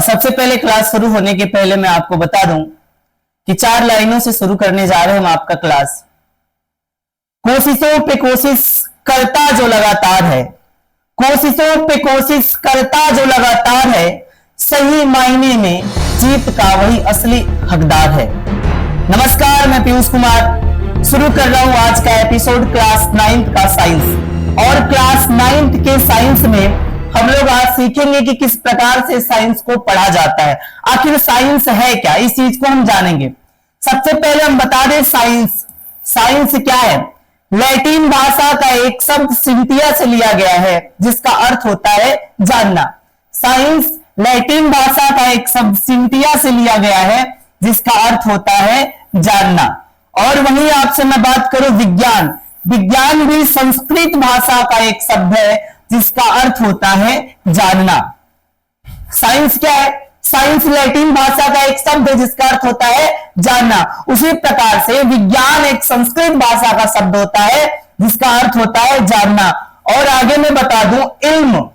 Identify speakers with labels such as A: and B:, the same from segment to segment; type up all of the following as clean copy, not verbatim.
A: सबसे पहले क्लास शुरू होने के पहले मैं आपको बता दूं कि 4 लाइनों से शुरू करने जा रहे हैं हम आपका क्लास। कोशिशों पे कोशिश करता जो लगातार है, कोशिशों पे कोशिश करता जो लगातार है, सही मायने में जीत का वही असली हकदार है। नमस्कार, मैं पीयूष कुमार शुरू कर रहा हूं आज का एपिसोड क्लास 9th का साइंस। और क्लास 9th के साइंस में हम लोग आज सीखेंगे कि किस प्रकार से साइंस को पढ़ा जाता है। आखिर साइंस है क्या, इस चीज को हम जानेंगे। सबसे पहले हम बता दें साइंस, साइंस क्या है। लैटिन भाषा का एक शब्द सिंथिया से लिया गया है जिसका अर्थ होता है जानना। साइंस लैटिन भाषा का एक शब्द सिंथिया से लिया गया है जिसका अर्थ होता है जानना। और वहीं आपसे मैं बात करूं विज्ञान, विज्ञान भी संस्कृत भाषा का एक शब्द है जिसका अर्थ होता है जानना। साइंस क्या है? साइंस लैटिन भाषा का एक शब्द है जिसका अर्थ होता है जानना। उसी प्रकार से विज्ञान एक संस्कृत भाषा का शब्द होता है जिसका अर्थ होता है जानना। और आगे मैं बता दूं इल्म,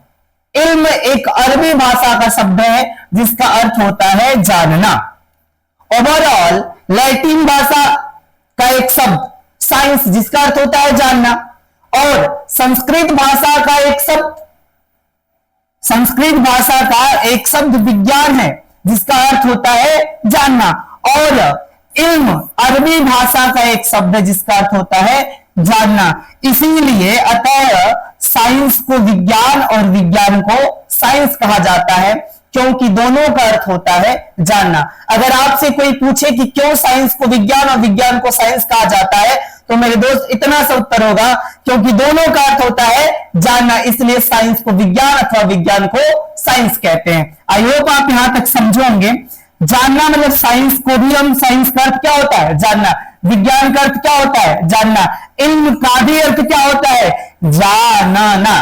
A: इल्म एक अरबी भाषा का शब्द है जिसका अर्थ होता है जानना। ओवरऑल लैटिन भाषा का एक शब्द साइंस जिसका अर्थ होता है जानना, और संस्कृत भाषा का एक शब्द, संस्कृत भाषा का एक शब्द विज्ञान है जिसका अर्थ होता है जानना, और इल्म अरबी भाषा का एक शब्द है जिसका अर्थ होता है जानना। इसीलिए अतः साइंस को विज्ञान और विज्ञान को साइंस कहा जाता है क्योंकि दोनों का अर्थ होता है जानना। अगर आपसे कोई पूछे कि क्यों साइंस को विज्ञान और विज्ञान को साइंस कहा जाता है तो मेरे दोस्त इतना सा उत्तर होगा क्योंकि दोनों का अर्थ होता है जानना, इसलिए साइंस को विज्ञान अथवा विज्ञान को साइंस कहते हैं। आई होप आप यहां तक समझोगे। जानना मतलब साइंस को भी हम, साइंस का अर्थ क्या होता है जानना, विज्ञान का अर्थ क्या होता है जानना, इल्म का भी अर्थ क्या होता है जानना।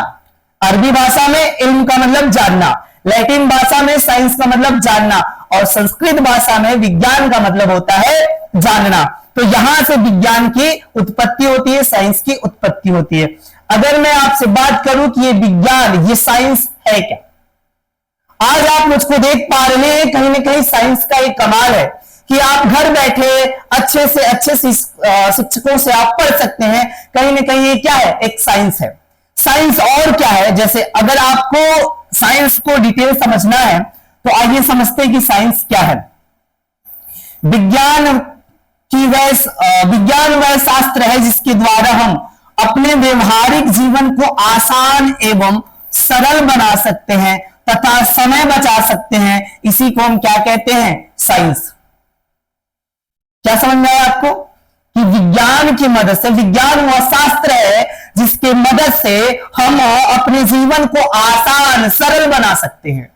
A: अरबी भाषा में इल्म का मतलब जानना, लैटिन भाषा में साइंस का मतलब जानना, और संस्कृत भाषा में विज्ञान का मतलब होता है जानना। तो यहां से विज्ञान की उत्पत्ति होती है, साइंस की उत्पत्ति होती है। अगर मैं आपसे बात करूं कि ये विज्ञान, ये साइंस है क्या, आज आप मुझको देख पा रहे हैं कहीं ना कहीं साइंस का एक कमाल है कि आप घर बैठे अच्छे से अच्छे शिक्षकों से आप पढ़ सकते हैं। कहीं ना कहीं ये क्या है, एक साइंस है। साइंस और क्या है, जैसे अगर आपको साइंस को डिटेल समझना है तो आइए समझते हैं कि साइंस क्या है। विज्ञान वह शास्त्र है जिसके द्वारा हम अपने व्यवहारिक जीवन को आसान एवं सरल बना सकते हैं तथा समय बचा सकते हैं। इसी को हम क्या कहते हैं, साइंस। क्या समझ में आया आपको कि विज्ञान की मदद से, विज्ञान वह शास्त्र है जिसके मदद से हम अपने जीवन को आसान सरल बना सकते हैं।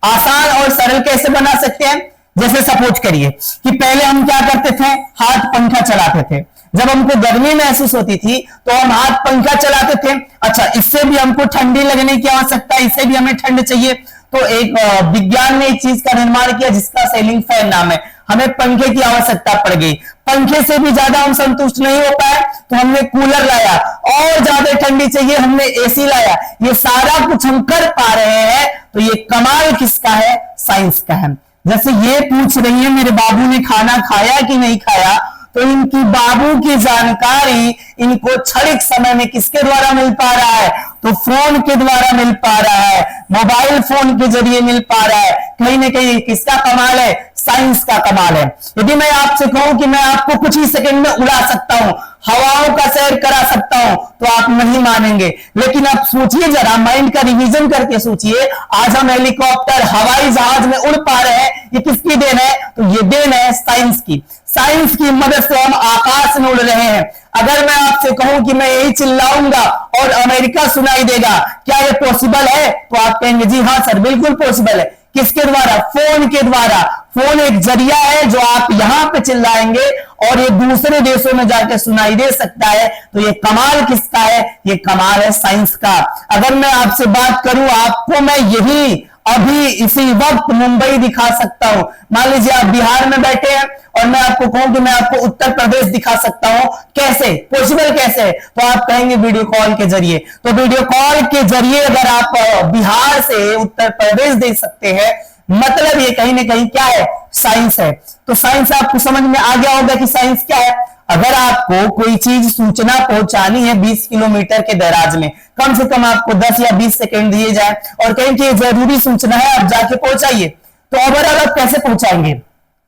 A: आसान और सरल कैसे बना सकते हैं, जैसे सपोज करिए कि पहले हम क्या करते थे, हाथ पंखा चलाते थे। जब हमको गर्मी महसूस होती थी तो हम हाथ पंखा चलाते थे। अच्छा, इससे भी हमको ठंडी लगने की आवश्यकता है, इससे भी हमें ठंड चाहिए, तो एक विज्ञान ने एक चीज का निर्माण किया जिसका सीलिंग फैन नाम है। हमें पंखे की आवश्यकता पड़ गई, पंखे से भी ज्यादा हम संतुष्ट नहीं हो पाए तो हमने कूलर लाया, और ज्यादा ठंडी चाहिए हमने एसी लाया। ये सारा कुछ हम कर पा रहे हैं तो ये कमाल किसका है, साइंस का है। जैसे ये पूछ रही है मेरे बाबू ने खाना खाया कि नहीं खाया, तो इनकी बाबू की जानकारी इनको क्षणिक समय में किसके द्वारा मिल पा रहा है, तो फोन के द्वारा मिल पा रहा है, मोबाइल फोन के जरिए मिल पा रहा है। कहीं ना कहीं किसका कमाल है, साइंस का कमाल है। यदि मैं आपसे कहूं कि मैं आपको कुछ ही सेकंड में उड़ा सकता हूं, हवाओं का सैर करा सकता हूं, तो आप नहीं मानेंगे। लेकिन आप सोचिए जरा, माइंड का रिवीजन करके सोचिए, आज हम हेलीकॉप्टर, हवाई जहाज में उड़ पा रहे हैं, ये किसकी देन है, तो ये देन है साइंस की। साइंस की मदद से हम आकाश में उड़ रहे हैं। अगर मैं आपसे कहूं कि मैं यही चिल्लाऊंगा और अमेरिका सुनाई देगा, क्या ये पॉसिबल है, तो आप कहेंगे जी हाँ सर बिल्कुल पॉसिबल है। किसके द्वारा, फोन के द्वारा। फोन एक जरिया है जो आप यहां पे चिल्लाएंगे और ये दूसरे देशों में जाके सुनाई दे सकता है। तो ये कमाल किसका है, ये कमाल है साइंस का। अगर मैं आपसे बात करूं, आपको मैं यही अभी इसी वक्त मुंबई दिखा सकता हूं। मान लीजिए आप बिहार में बैठे हैं और मैं आपको कहूं कि मैं आपको उत्तर प्रदेश दिखा सकता हूं, कैसे पॉसिबल, कैसे है? तो आप कहेंगे वीडियो कॉल के जरिए। तो वीडियो कॉल के जरिए अगर आप बिहार से उत्तर प्रदेश देख सकते हैं, मतलब ये कहीं ना कहीं क्या है, साइंस है। तो साइंस आपको समझ में आ गया होगा कि साइंस क्या है। अगर आपको कोई चीज सूचना पहुंचानी है 20 किलोमीटर के दराज में, कम से कम आपको 10 या 20 सेकंड दिए जाए और कहें कि जरूरी सूचना है, आप जाके पहुंचाइए, तो ओवरऑल आप कैसे पहुंचाएंगे?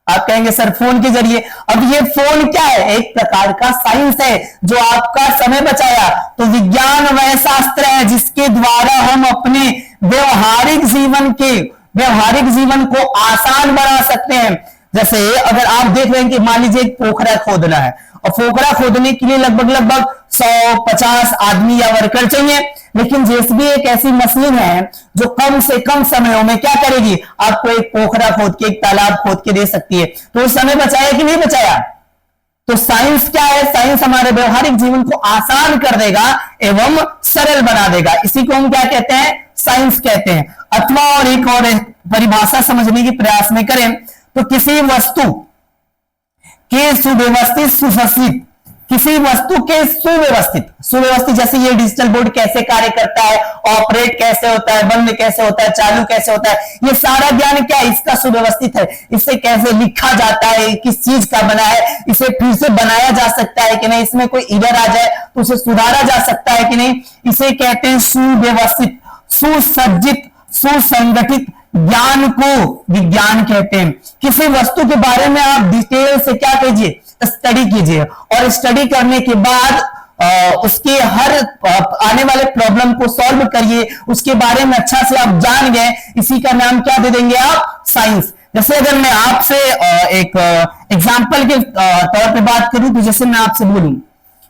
A: आप कहेंगे सर फोन के जरिए। अब ये फोन क्या है? एक प्रकार का साइंस है जो आपका समय बचाया। तो विज्ञान वह शास्त्र है जिसके द्वारा हम अपने व्यवहारिक जीवन को आसान बना सकते हैं। जैसे अगर आप देख रहे हैं कि मान लीजिए एक पोखरा खोदना है और पोखरा खोदने के लिए लगभग 100-50 आदमी या वर्कर चाहिए, लेकिन जेसीबी एक ऐसी मशीन है जो कम से कम समयों में क्या करेगी, आपको एक पोखरा खोद के, एक तालाब खोद के दे सकती है। तो समय बचाया कि नहीं बचाया? तो साइंस क्या है? साइंस हमारे व्यवहारिक जीवन को आसान कर देगा एवं सरल बना देगा। इसी को हम क्या कहते हैं? साइंस कहते हैं। अथवा और एक और परिभाषा समझने की प्रयास में करें तो किसी वस्तु के सुव्यवस्थित किसी वस्तु के सुव्यवस्थित जैसे ये डिजिटल बोर्ड कैसे कार्य करता है, ऑपरेट कैसे होता है, बंद कैसे होता है, चालू कैसे होता है, ये सारा ज्ञान क्या है, इसका सुव्यवस्थित है। इसे कैसे लिखा जाता है, किस चीज का बना है, इसे फिर से बनाया जा सकता है कि नहीं, इसमें कोई एरर आ जाए तो उसे सुधारा जा सकता है कि नहीं, इसे कहते हैं सुव्यवस्थित, सुसज्जित, सुसंगठित ज्ञान को विज्ञान कहते हैं। किसी वस्तु के बारे में आप डिटेल से क्या कीजिए, स्टडी कीजिए, और स्टडी करने के बाद उसके हर आने वाले प्रॉब्लम को सॉल्व करिए, उसके बारे में अच्छा से आप जान गए, इसी का नाम क्या दे देंगे आप? साइंस। जैसे अगर मैं आपसे एक एग्जांपल के तौर पे बात करूं तो जैसे मैं आपसे बोलूं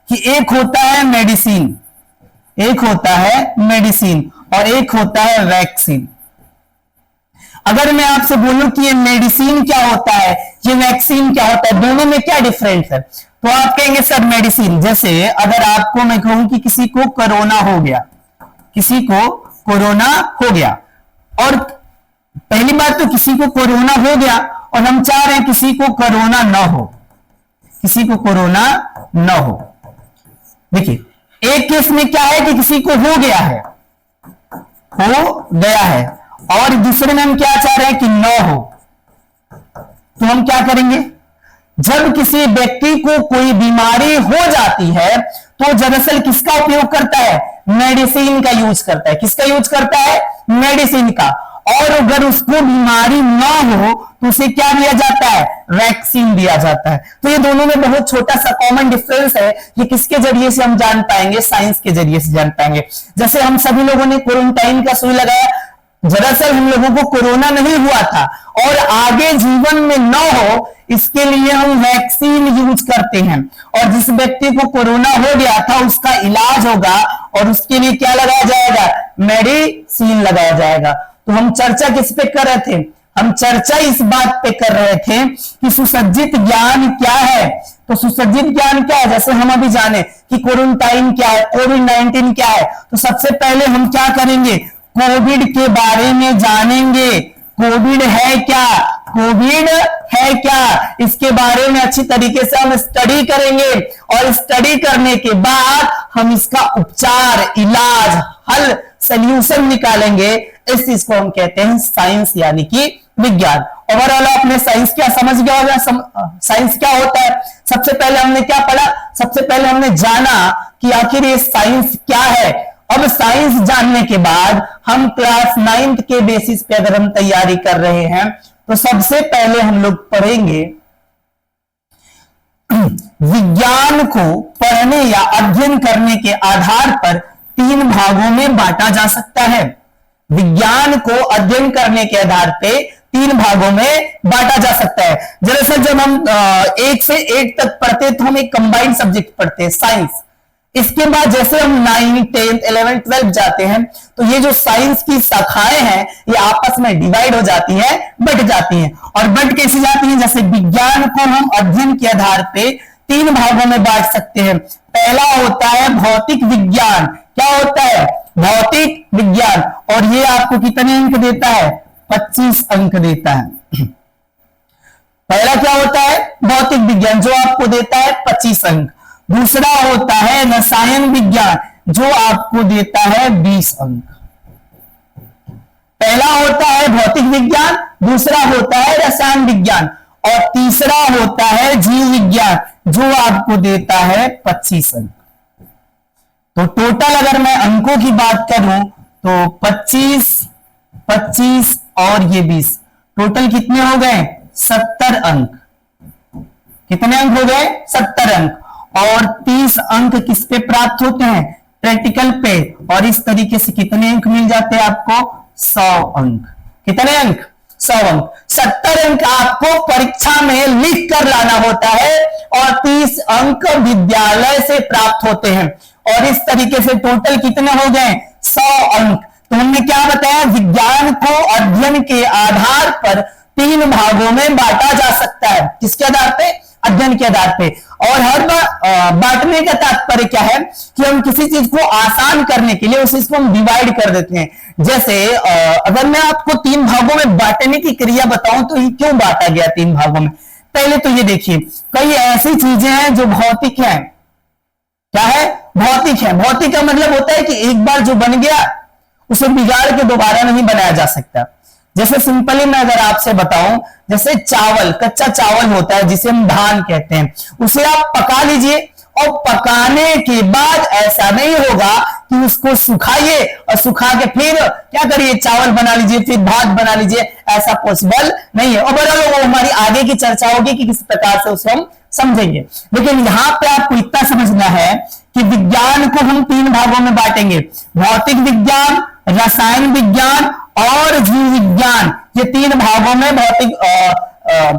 A: कि एक होता है मेडिसिन और एक होता है वैक्सीन। अगर मैं आपसे बोलूं कि ये मेडिसिन क्या होता है, ये वैक्सीन क्या होता है, दोनों में क्या डिफरेंस है, तो आप कहेंगे सर मेडिसिन। जैसे अगर आपको मैं कहूं कि किसी को कोरोना हो गया, और पहली बात तो किसी को कोरोना हो गया और हम चाह रहे हैं किसी को कोरोना न हो, देखिए एक केस में क्या है कि किसी को हो गया है और दूसरे में हम क्या चाह रहे हैं कि न हो। तो हम क्या करेंगे, जब किसी व्यक्ति को कोई बीमारी हो जाती है तो दरअसल किसका उपयोग करता है? मेडिसिन का यूज करता है। किसका यूज करता है? मेडिसिन का। और अगर उसको बीमारी ना हो तो उसे क्या दिया जाता है? वैक्सीन दिया जाता है। तो ये दोनों में बहुत छोटा सा कॉमन डिफरेंस है। ये किसके जरिए से हम जान पाएंगे? साइंस के जरिए से जान पाएंगे। जैसे हम सभी लोगों ने क्वारंटाइन का सुई लगाया, दरअसल हम लोगों को कोरोना नहीं हुआ था और आगे जीवन में न हो इसके लिए हम वैक्सीन यूज करते हैं। और जिस व्यक्ति को कोरोना हो गया था उसका इलाज होगा और उसके लिए क्या लगाया जाएगा? मेडिसिन लगाया जाएगा। तो हम चर्चा किस पे कर रहे थे? हम चर्चा इस बात पे कर रहे थे कि सुसज्जित ज्ञान क्या है। तो सुसज्जित ज्ञान क्या है? जैसे हम अभी जाने कि क्वारंटाइन क्या है, कोविड-19 क्या है, तो सबसे पहले हम क्या करेंगे? कोविड के बारे में जानेंगे। कोविड है क्या, इसके बारे में अच्छी तरीके से हम स्टडी करेंगे और स्टडी करने के बाद हम इसका उपचार, इलाज, हल, सल्यूशन निकालेंगे। इस चीज को हम कहते हैं साइंस यानी कि विज्ञान। ओवरऑल आपने साइंस क्या समझ गया होगा? साइंस क्या होता है? सबसे पहले हमने क्या पढ़ा? सबसे पहले हमने जाना कि आखिर ये साइंस क्या है। अब साइंस जानने के बाद हम क्लास 9th के बेसिस पे अगर हम तैयारी कर रहे हैं तो सबसे पहले हम लोग पढ़ेंगे विज्ञान को पढ़ने या अध्ययन करने के आधार पर 3 भागों में बांटा जा सकता है। विज्ञान को अध्ययन करने के आधार पे 3 भागों में बांटा जा सकता है। दरअसल जब हम 1 से 8 तक पढ़ते तो हम एक कंबाइंड सब्जेक्ट पढ़ते हैं, साइंस। इसके बाद जैसे हम 9, 10, 11, 12 जाते हैं तो ये जो साइंस की शाखाएं हैं ये आपस में डिवाइड हो जाती है, बट जाती हैं। और बट कैसे जाती हैं? जैसे विज्ञान को हम अध्ययन के आधार पे 3 भागों में बांट सकते हैं। पहला होता है भौतिक विज्ञान। क्या होता है? भौतिक विज्ञान। और ये आपको कितने अंक देता है? 25 अंक देता है। पहला क्या होता है? भौतिक विज्ञान, जो आपको देता है 25 अंक। दूसरा होता है रसायन विज्ञान, जो आपको देता है 20 अंक। पहला होता है भौतिक विज्ञान, दूसरा होता है रसायन विज्ञान, और तीसरा होता है जीव विज्ञान, जो आपको देता है 25 अंक। तो टोटल अगर मैं अंकों की बात करूं तो 25, 25 और ये 20, टोटल कितने हो गए? 70 अंक। कितने अंक हो गए? 70 अंक। और 30 अंक किस पे प्राप्त होते हैं? प्रैक्टिकल पे। और इस तरीके से कितने अंक मिल जाते हैं आपको? 100 अंक। कितने अंक? 100 अंक। 70 अंक आपको परीक्षा में लिख कर लाना होता है और 30 अंक विद्यालय से प्राप्त होते हैं। और इस तरीके से टोटल कितने हो गए? 100 अंक। तो हमने क्या बताया? विज्ञान को अध्ययन के आधार पर 3 भागों में बांटा जा सकता है। किसके आधार पे? अध्ययन के आधार पे। और हर बार बांटने का तात्पर्य क्या है कि हम किसी चीज को आसान करने के लिए उस चीज को हम डिवाइड कर देते हैं। जैसे अगर मैं आपको 3 भागों में बांटने की क्रिया बताऊं तो ये क्यों बांटा गया 3 भागों में? पहले तो ये देखिए, कई ऐसी चीजें हैं जो भौतिक हैं। क्या है? भौतिक है। भौतिक का मतलब होता है कि एक बार जो बन गया उसे बिगाड़ के दोबारा नहीं बनाया जा सकता। जैसे सिंपली मैं अगर आपसे बताऊं, जैसे चावल, कच्चा चावल होता है जिसे हम धान कहते हैं, उसे आप पका लीजिए और पकाने के बाद ऐसा नहीं होगा कि उसको सुखाइए और सुखा के फिर क्या करिए? चावल बना लीजिए, फिर भात बना लीजिए। ऐसा पॉसिबल नहीं है। और बड़ा वो हमारी आगे की चर्चा होगी कि किस प्रकार से उसे हम समझेंगे। लेकिन यहां पे आपको इतना समझना है कि विज्ञान को हम 3 भागों में बांटेंगे: भौतिक विज्ञान, रसायन विज्ञान और जीव विज्ञान। ये 3 भागों में भौतिक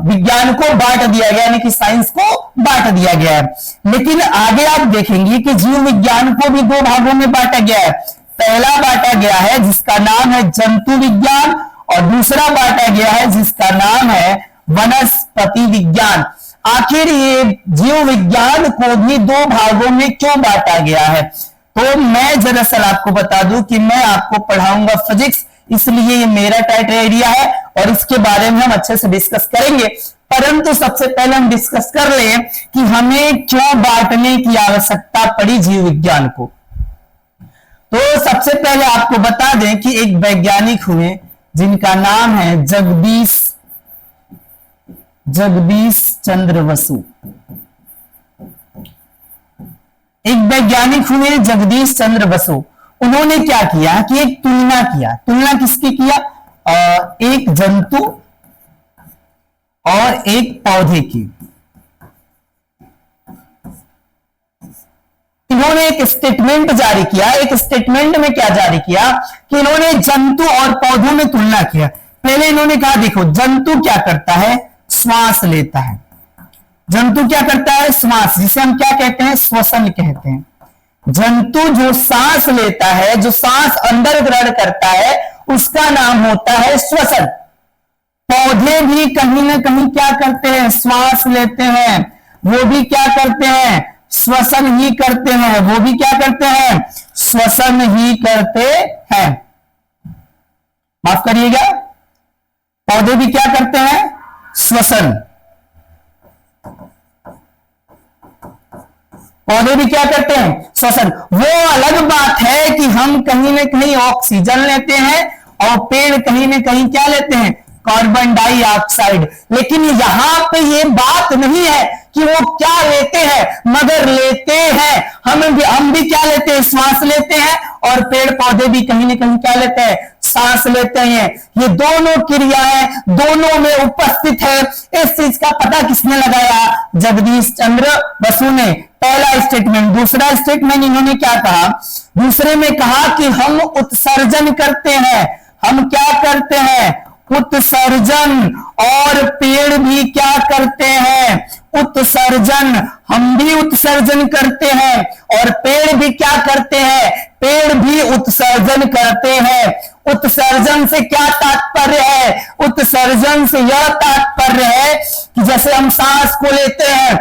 A: विज्ञान को बांट दिया गया, यानी कि साइंस को बांट दिया गया है। लेकिन आगे आप देखेंगे कि जीव विज्ञान को भी 2 भागों में बांटा गया है। पहला बांटा गया है जिसका नाम है जंतु विज्ञान, और दूसरा बांटा गया है जिसका नाम है वनस्पति विज्ञान। आखिर ये जीव विज्ञान को भी 2 भागों में क्यों बांटा गया है? तो मैं दरअसल आपको बता दूं कि मैं आपको पढ़ाऊंगा फिजिक्स, इसलिए ये मेरा क्राइटेरिया है और इसके बारे में हम अच्छे से डिस्कस करेंगे। परंतु सबसे पहले हम डिस्कस कर लें कि हमें क्यों बांटने की आवश्यकता पड़ी जीव विज्ञान को। तो सबसे पहले आपको बता दें कि एक वैज्ञानिक हुए जिनका नाम है जगदीश चंद्र बसु। एक वैज्ञानिक हुए जगदीश चंद्र बसु। उन्होंने क्या किया कि एक तुलना किया। तुलना किसकी किया? एक जंतु और एक पौधे की। इन्होंने एक स्टेटमेंट जारी किया। एक स्टेटमेंट में क्या जारी किया कि इन्होंने जंतु और पौधों में तुलना किया। पहले इन्होंने कहा, देखो जंतु क्या करता है? श्वास लेता है। जंतु क्या करता है? श्वास, जिसे हम क्या कहते हैं? श्वसन कहते हैं। जंतु जो सांस लेता है, जो सांस अंदर ग्रहण करता है, उसका नाम होता है श्वसन। पौधे भी कहीं ना कहीं क्या करते हैं? श्वास लेते हैं। वो भी क्या करते हैं? श्वसन ही करते हैं। वो भी क्या करते हैं? श्वसन ही करते हैं। माफ करिएगा, पौधे भी क्या करते हैं? श्वसन। पौधे भी क्या करते हैं? श्वसन। वो अलग बात है कि हम कहीं ना कहीं ऑक्सीजन लेते हैं और पेड़ कहीं ना कहीं क्या लेते हैं? Carbon dioxide. लेकिन यहां पे ये बात नहीं है कि वो क्या लेते हैं, मगर लेते हैं। हम भी क्या लेते हैं? श्वास लेते हैं। और पेड़ पौधे भी कहीं ना कहीं क्या लेते हैं? सांस लेते हैं। ये दोनों क्रियाएं दोनों में उपस्थित है। इस चीज का पता किसने लगाया? जगदीश चंद्र बसु ने। पहला स्टेटमेंट। दूसरा स्टेटमेंट इन्होंने क्या कहा? दूसरे में कहा कि हम उत्सर्जन करते हैं। हम क्या करते हैं? उत्सर्जन। और पेड़ भी क्या करते हैं? उत्सर्जन। हम भी उत्सर्जन करते हैं और पेड़ भी क्या करते हैं? पेड़ भी उत्सर्जन करते हैं। उत्सर्जन से क्या तात्पर्य है? उत्सर्जन से यह तात्पर्य है कि जैसे हम सांस को लेते हैं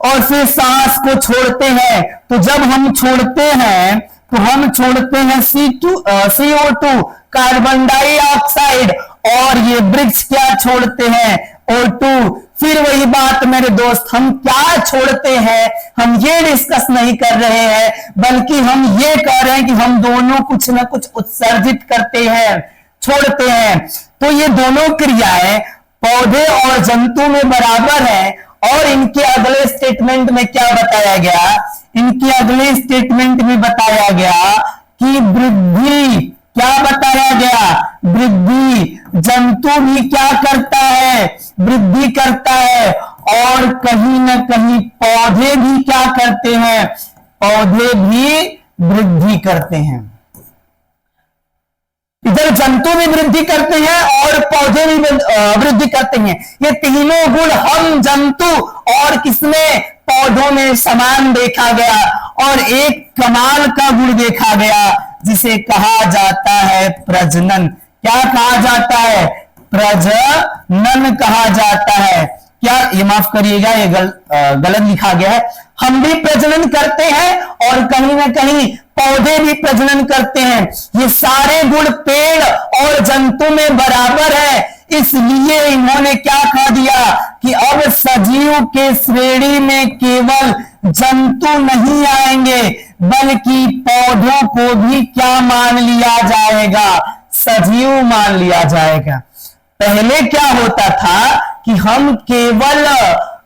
A: और फिर सांस को छोड़ते हैं, तो जब हम छोड़ते हैं तो हम छोड़ते हैं CO2 कार्बन डाइऑक्साइड, और ये वृक्ष क्या छोड़ते हैं, O2। फिर वही बात मेरे दोस्त, हम क्या छोड़ते हैं, हम ये डिस्कस नहीं कर रहे हैं, बल्कि हम ये कह रहे हैं कि हम दोनों कुछ ना कुछ उत्सर्जित करते हैं, छोड़ते हैं। तो ये दोनों क्रियाएं पौधे और जंतु में बराबर है। और इनके अगले स्टेटमेंट में क्या बताया गया, इनके अगले स्टेटमेंट में बताया गया कि वृद्धि, क्या बताया गया, वृद्धि, जंतु भी क्या करता है, वृद्धि करता है। और कहीं ना कहीं पौधे भी क्या करते हैं, पौधे भी वृद्धि करते हैं। इधर जंतु भी वृद्धि करते हैं और पौधे भी वृद्धि करते हैं। ये तीनों गुण हम, जंतु और किसमें, पौधों में समान देखा गया। और एक कमाल का गुण देखा गया जिसे कहा जाता है प्रजनन। क्या कहा जाता है, प्रजनन कहा जाता है। क्या, ये माफ करिएगा, ये गलत लिखा गया है। हम भी प्रजनन करते हैं और कहीं ना कहीं पौधे भी प्रजनन करते हैं। ये सारे गुण पेड़ और जंतु में बराबर है। इसलिए इन्होंने क्या कह दिया कि अब सजीव के श्रेणी में केवल जंतु नहीं आएंगे, बल्कि पौधों को भी क्या मान लिया जाएगा, सजीव मान लिया जाएगा। पहले क्या होता था कि हम केवल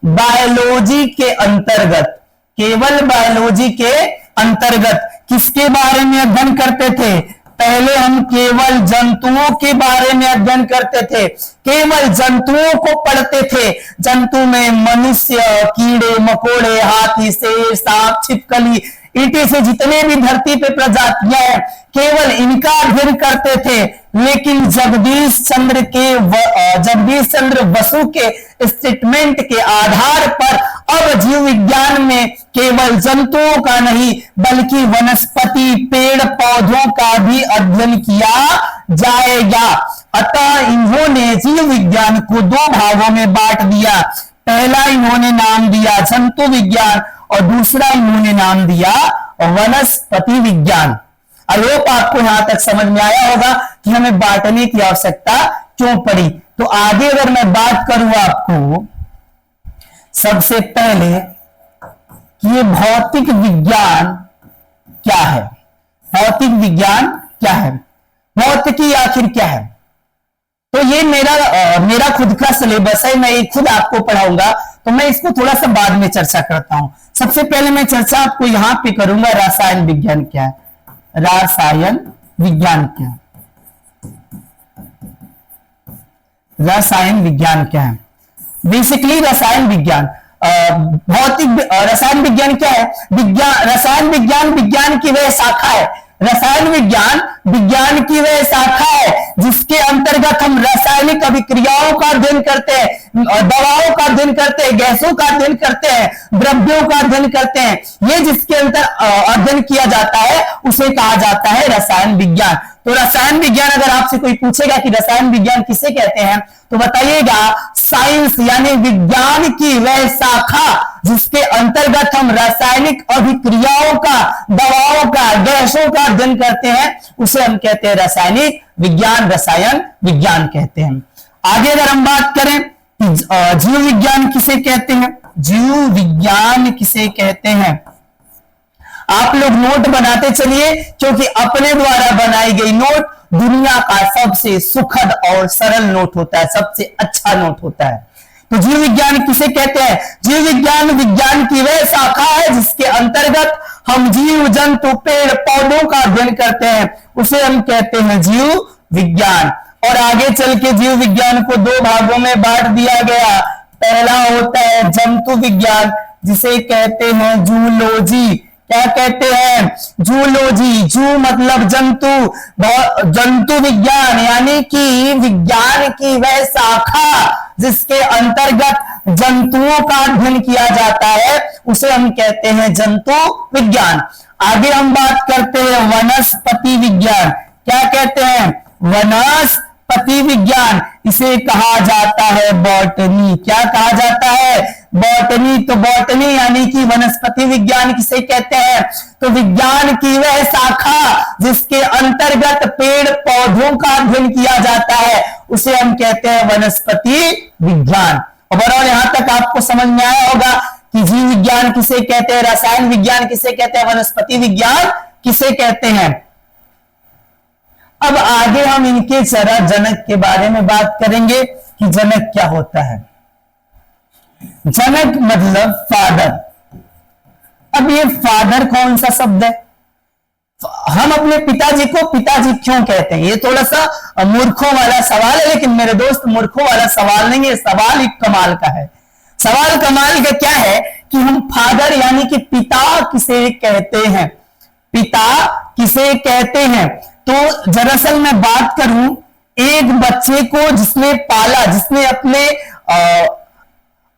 A: बायोलॉजी के अंतर्गत, केवल बायोलॉजी के अंतर्गत किसके बारे में अध्ययन करते थे, पहले हम केवल जंतुओं के बारे में अध्ययन करते थे, केवल जंतुओं को पढ़ते थे। जंतु में मनुष्य, कीड़े मकोड़े, हाथी, शेर, सांप, छिपकली, ईटे से जितने भी धरती पे प्रजातियां हैं, केवल इनका अध्ययन करते थे। लेकिन जगदीश चंद्र बसु के स्टेटमेंट के आधार पर अब जीव विज्ञान में केवल जंतुओं का नहीं, बल्कि वनस्पति, पेड़ पौधों का भी अध्ययन किया जाएगा। अतः इन्होंने जीव विज्ञान को दो भागों में बांट दिया। पहला इन्होंने नाम दिया जंतु विज्ञान और दूसरा इन्होंने नाम दिया वनस्पति विज्ञान। आई होप आपको यहां तक समझ में आया होगा कि हमें बांटने की आवश्यकता क्यों पड़ी। तो आगे अगर मैं बात करूं आपको सबसे पहले कि ये भौतिक विज्ञान क्या है, भौतिक विज्ञान क्या है, भौतिकी आखिर क्या है। तो ये मेरा खुद का सिलेबस है, मैं ये खुद आपको पढ़ाऊंगा, तो मैं इसको थोड़ा सा बाद में चर्चा करता हूं। सबसे पहले मैं चर्चा आपको यहां पे करूंगा रसायन विज्ञान क्या है, रसायन विज्ञान क्या है, रसायन विज्ञान क्या है। बेसिकली रसायन विज्ञान, भौतिक रसायन विज्ञान क्या है, रसायन विज्ञान विज्ञान की वह शाखा है, रसायन विज्ञान विज्ञान की वह शाखा है जिसके अंतर्गत हम रासायनिक अभिक्रियाओं का अध्ययन करते हैं, दवाओं का अध्ययन करते हैं, गैसों का अध्ययन करते हैं, द्रव्यों का अध्ययन करते हैं। ये जिसके अंतर अध्ययन किया जाता है उसे कहा जाता है रसायन विज्ञान। तो रसायन विज्ञान, अगर आपसे कोई पूछेगा कि रसायन विज्ञान किसे कहते हैं, तो बताइएगा साइंस यानी विज्ञान की वह शाखा जिसके अंतर्गत हम रासायनिक अभिक्रियाओं का, दवाओं का, गैसों का अध्ययन करते हैं, उसे हम कहते हैं रासायनिक विज्ञान, रसायन विज्ञान कहते हैं। आगे अगर हम बात करें जीव विज्ञान किसे कहते हैं, जीव विज्ञान किसे कहते हैं, आप लोग नोट बनाते चलिए, क्योंकि अपने द्वारा बनाई गई नोट दुनिया का सबसे सुखद और सरल नोट होता है, सबसे अच्छा नोट होता है। तो जीव विज्ञान किसे कहते हैं, जीव विज्ञान विज्ञान की वह शाखा है जिसके अंतर्गत हम जीव जंतु पेड़ पौधों का अध्ययन करते हैं, उसे हम कहते हैं जीव विज्ञान। और आगे चल के जीव विज्ञान को दो भागों में बांट दिया गया। पहला होता है जंतु विज्ञान जिसे कहते हैं जूलॉजी। क्या कहते हैं, जूलॉजी। जू मतलब जंतु, जंतु विज्ञान यानी कि विज्ञान की वह शाखा जिसके अंतर्गत जंतुओं का अध्ययन किया जाता है, उसे हम कहते हैं जंतु विज्ञान। आगे हम बात करते हैं वनस्पति विज्ञान। क्या कहते हैं, वनस्पति विज्ञान, इसे कहा जाता है बॉटनी। क्या कहा जाता है, बॉटनी। तो बॉटनी यानी कि वनस्पति विज्ञान किसे कहते हैं, तो विज्ञान की वह शाखा जिसके अंतर्गत पेड़ पौधों का अध्ययन किया जाता है, उसे हम कहते हैं वनस्पति विज्ञान। ओवरऑल यहां तक आपको समझ में आया होगा कि जीव विज्ञान किसे कहते हैं, रसायन विज्ञान किसे कहते हैं, वनस्पति विज्ञान किसे कहते हैं। अब आगे हम इनके जरा जनक के बारे में बात करेंगे कि जनक क्या होता है। जनक मतलब फादर। अब ये फादर कौन सा शब्द है, हम अपने पिताजी को पिताजी क्यों कहते हैं, ये थोड़ा सा मूर्खों वाला सवाल है, लेकिन मेरे दोस्त मूर्खों वाला सवाल नहीं है, सवाल एक कमाल का है। सवाल कमाल का क्या है कि हम फादर यानी कि पिता किसे कहते हैं, पिता किसे कहते हैं। तो दरअसल मैं बात करूं एक बच्चे को जिसने पाला, जिसने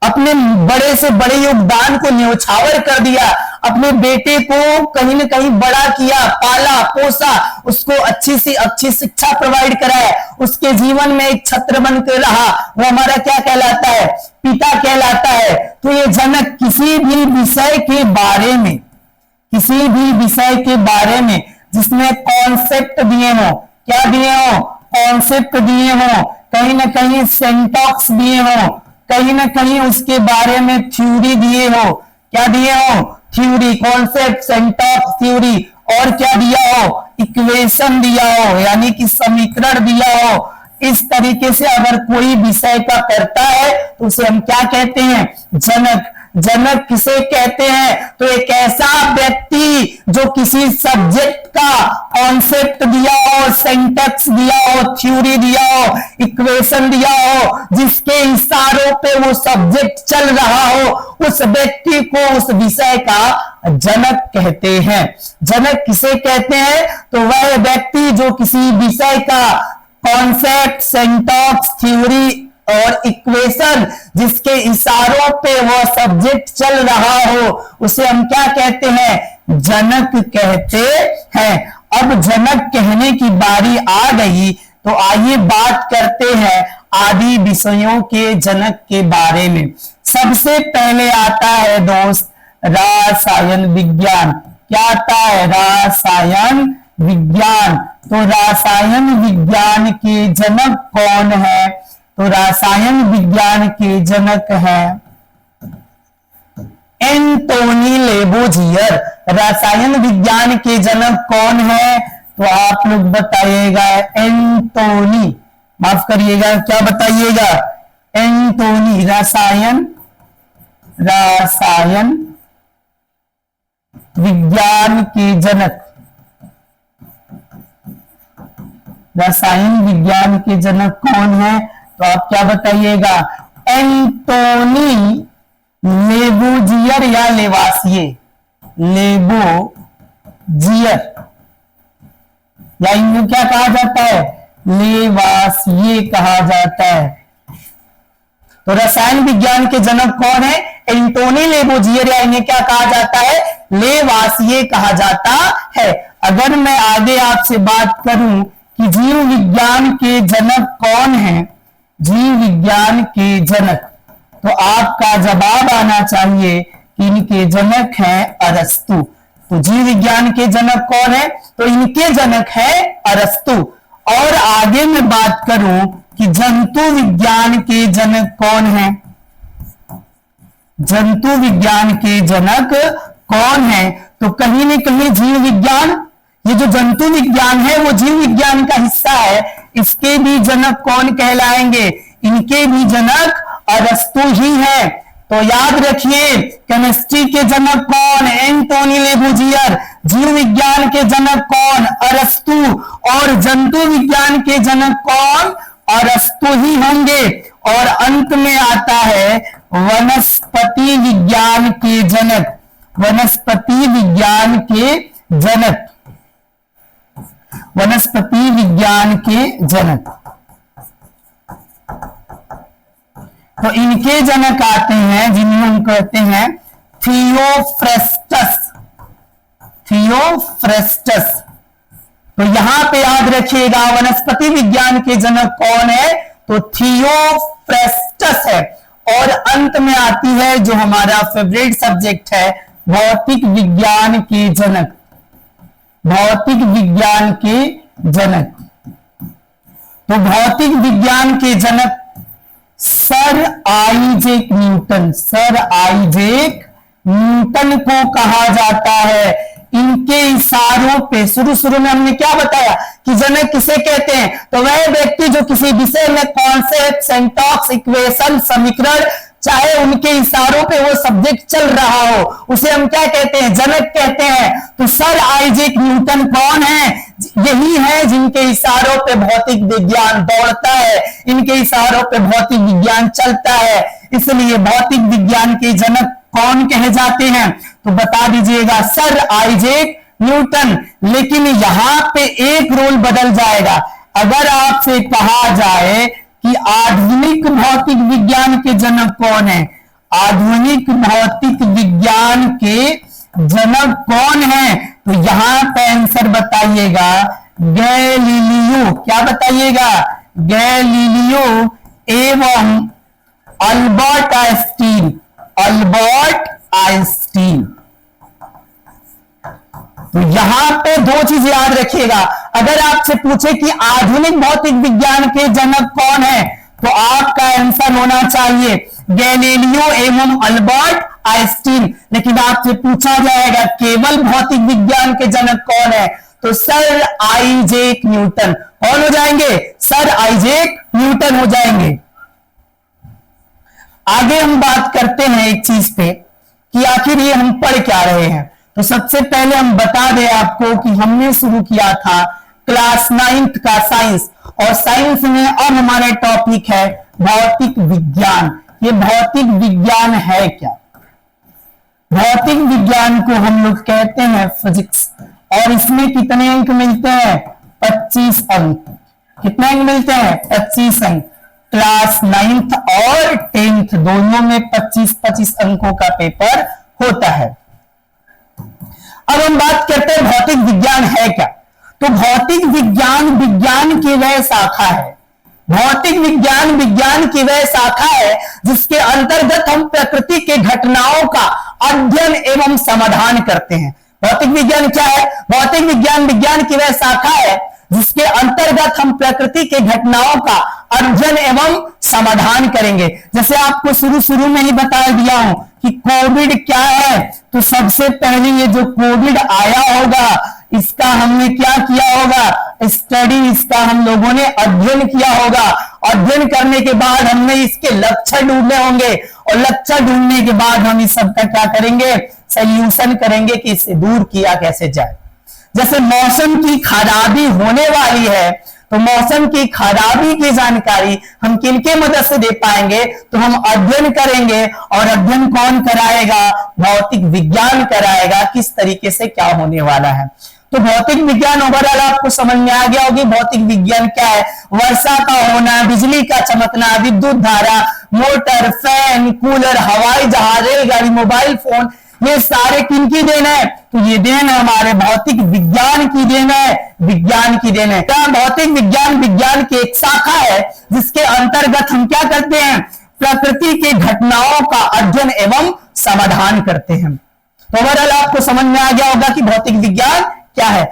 A: अपने बड़े से बड़े योगदान को न्यौछावर कर दिया, अपने बेटे को कहीं ना कहीं बड़ा किया, पाला पोसा, उसको अच्छी सी अच्छी शिक्षा प्रोवाइड कराया, उसके जीवन में एक छत्र बनकर रहा, वो हमारा क्या कहलाता है, पिता कहलाता है। तो ये जनक किसी भी विषय के बारे में, किसी भी विषय के बारे में जिसमें कॉन्सेप्ट दिए हो, क्या दिए हो, कॉन्सेप्ट दिए हो, कहीं ना कहीं सेंटॉक्स दिए हो, कहीं ना कहीं उसके बारे में थ्योरी दिए हो, क्या दिए हो, थ्योरी, कॉन्सेप्ट, सेंटॉक्स, थ्योरी, और क्या दिया हो, इक्वेशन दिया हो, यानी कि समीकरण दिया हो। इस तरीके से अगर कोई विषय का करता है तो उसे हम क्या कहते हैं, जनक। जनक किसे कहते हैं, तो एक ऐसा व्यक्ति जो किसी सब्जेक्ट का कॉन्सेप्ट दिया हो, सेंटेक्स दिया हो, थ्योरी दिया हो, इक्वेशन दिया हो, जिसके इशारों पे वो सब्जेक्ट चल रहा हो, उस व्यक्ति को उस विषय का जनक कहते हैं। जनक किसे कहते हैं, तो वह व्यक्ति जो किसी विषय का कॉन्सेप्ट, सेंटेक्स, थ्योरी और इक्वेशन जिसके इशारों पे वो सब्जेक्ट चल रहा हो, उसे हम क्या कहते हैं, जनक कहते हैं। अब जनक कहने की बारी आ गई तो आइए बात करते हैं आदि विषयों के जनक के बारे में। सबसे पहले आता है दोस्त रसायन विज्ञान। क्या आता है, रसायन विज्ञान। तो रसायन विज्ञान के जनक कौन है, तो रसायन विज्ञान के जनक है एंटोनी लेबोजियर। रसायन विज्ञान के जनक कौन है, तो आप लोग बताइएगा, एंटोनी, माफ करिएगा, क्या बताइएगा, एंटोनी। रसायन विज्ञान के जनक, रसायन विज्ञान के जनक कौन है, तो आप क्या बताइएगा, एंटोनी लेबोजियर या लेवासिये, लेबोजियर, या इनको क्या कहा जाता है, लेवासिये कहा जाता है। तो रसायन विज्ञान के जनक कौन है, एंटोनी लेबोजियर, या इन्हें क्या कहा जाता है, लेवासिये कहा जाता है। अगर मैं आगे आपसे बात करूं कि जीव विज्ञान के जनक कौन है, जीव विज्ञान के जनक, तो आपका जवाब आना चाहिए कि इनके जनक हैं अरस्तु। तो जीव विज्ञान के जनक कौन है, तो इनके जनक है अरस्तु। और आगे मैं बात करूं कि जंतु विज्ञान के जनक कौन है, जंतु विज्ञान के जनक कौन है, तो कहीं न कहीं जीव विज्ञान, ये जो जंतु विज्ञान है वो जीव विज्ञान का हिस्सा है, इसके भी जनक कौन कहलाएंगे, इनके भी जनक अरस्तु ही है। तो याद रखिए, केमिस्ट्री के जनक कौन, एंटोनी लेबोजियर, जीव विज्ञान के जनक कौन, अरस्तु, और जंतु विज्ञान के जनक कौन, अरस्तु ही होंगे। और अंत में आता है वनस्पति विज्ञान के जनक, वनस्पति विज्ञान के जनक, वनस्पति विज्ञान के जनक। तो इनके जनक आते हैं जिन्हें हम कहते हैं थियोफ्रेस्टस, थियोफ्रेस्टस। तो यहां पे याद रखिएगा वनस्पति विज्ञान के जनक कौन है, तो थियोफ्रेस्टस है। और अंत में आती है जो हमारा फेवरेट सब्जेक्ट है, भौतिक विज्ञान के जनक, भौतिक विज्ञान के जनक। तो भौतिक विज्ञान के जनक sir Isaac Newton, sir Isaac Newton को कहा जाता है। इनके इशारों पे शुरू शुरू में हमने क्या बताया कि जनक किसे कहते हैं, तो वह व्यक्ति जो किसी विषय में कॉन्सेप्ट, सिंटैक्स, इक्वेशन, समीकरण, चाहे उनके इशारों पे वो सब्जेक्ट चल रहा हो, उसे हम क्या कहते हैं, जनक कहते हैं। तो सर आइजैक न्यूटन कौन है, यही है जिनके इशारों पे भौतिक विज्ञान दौड़ता है, इनके इशारों पे भौतिक विज्ञान चलता है, इसलिए भौतिक विज्ञान के जनक कौन कहे जाते हैं, तो बता दीजिएगा सर आइजैक न्यूटन। लेकिन यहां पे एक रोल बदल जाएगा। अगर आपसे कहा जाए कि आधुनिक भौतिक विज्ञान के जनक कौन है, आधुनिक भौतिक विज्ञान के जनक कौन है, तो यहां पे आंसर बताइएगा गैलीलियो। क्या बताइएगा, गैलीलियो एवं अल्बर्ट आइंस्टीन, अल्बर्ट आइंस्टीन। तो यहां पे दो चीज याद रखिएगा। अगर आपसे पूछे कि आधुनिक भौतिक विज्ञान के जनक कौन है, तो आपका आंसर होना चाहिए गैलीलियो एवं अल्बर्ट आइंस्टीन। लेकिन आपसे पूछा जाएगा केवल भौतिक विज्ञान के जनक कौन है, तो सर आइजैक न्यूटन। कौन हो जाएंगे, सर आइजैक न्यूटन हो जाएंगे। आगे हम बात करते हैं एक चीज पे कि आखिर ये हम पढ़ क्या रहे हैं। तो सबसे पहले हम बता दें आपको कि हमने शुरू किया था क्लास 9th का साइंस, और साइंस में अब हमारा टॉपिक है भौतिक विज्ञान। ये भौतिक विज्ञान है क्या, भौतिक विज्ञान को हम लोग कहते हैं फिजिक्स। और इसमें कितने अंक मिलते हैं, 25 अंक। कितने अंक मिलते हैं, 25 अंक। क्लास 9th और 10th दोनों में 25-25 अंकों का पेपर होता है। अब हम बात करते हैं भौतिक विज्ञान है क्या। तो भौतिक विज्ञान विज्ञान की वह शाखा है, भौतिक विज्ञान विज्ञान की वह शाखा है जिसके अंतर्गत हम प्रकृति के घटनाओं का अध्ययन एवं समाधान करते हैं। भौतिक विज्ञान क्या है, भौतिक विज्ञान विज्ञान की वह शाखा है जिसके अंतर्गत हम प्रकृति के घटनाओं का अध्ययन एवं समाधान करेंगे। जैसे आपको शुरू शुरू में ही बता दिया हूं कि कोविड क्या है, तो सबसे पहले ये जो कोविड आया होगा इसका हमने क्या किया होगा, स्टडी, इसका हम लोगों ने अध्ययन किया होगा। अध्ययन करने के बाद हमने इसके लक्षण ढूंढने होंगे, और लक्षण ढूंढने के बाद हम इस सब का क्या करेंगे, सॉल्यूशन करेंगे कि इसे दूर किया कैसे जाए। जैसे मौसम की खराबी होने वाली है, तो मौसम की खराबी की जानकारी हम किनके मदद से दे पाएंगे, तो हम अध्ययन करेंगे। और अध्ययन कौन कराएगा, भौतिक विज्ञान कराएगा, किस तरीके से क्या होने वाला है। तो भौतिक विज्ञान ओवरऑल आपको समझ में आ गया होगी। भौतिक विज्ञान क्या है, वर्षा का होना, बिजली का चमकना, विद्युत धारा, मोटर, फैन, कूलर, हवाई जहाज, रेलगाड़ी, मोबाइल फोन, ये सारे किनकी देन है, तो ये देन है हमारे भौतिक विज्ञान की देन है, विज्ञान की देन है। क्या भौतिक विज्ञान विज्ञान की एक शाखा है जिसके अंतर्गत हम क्या करते हैं, प्रकृति के घटनाओं का अध्ययन एवं समाधान करते हैं। तो ओवरऑल आपको समझ में आ गया होगा कि भौतिक विज्ञान क्या है।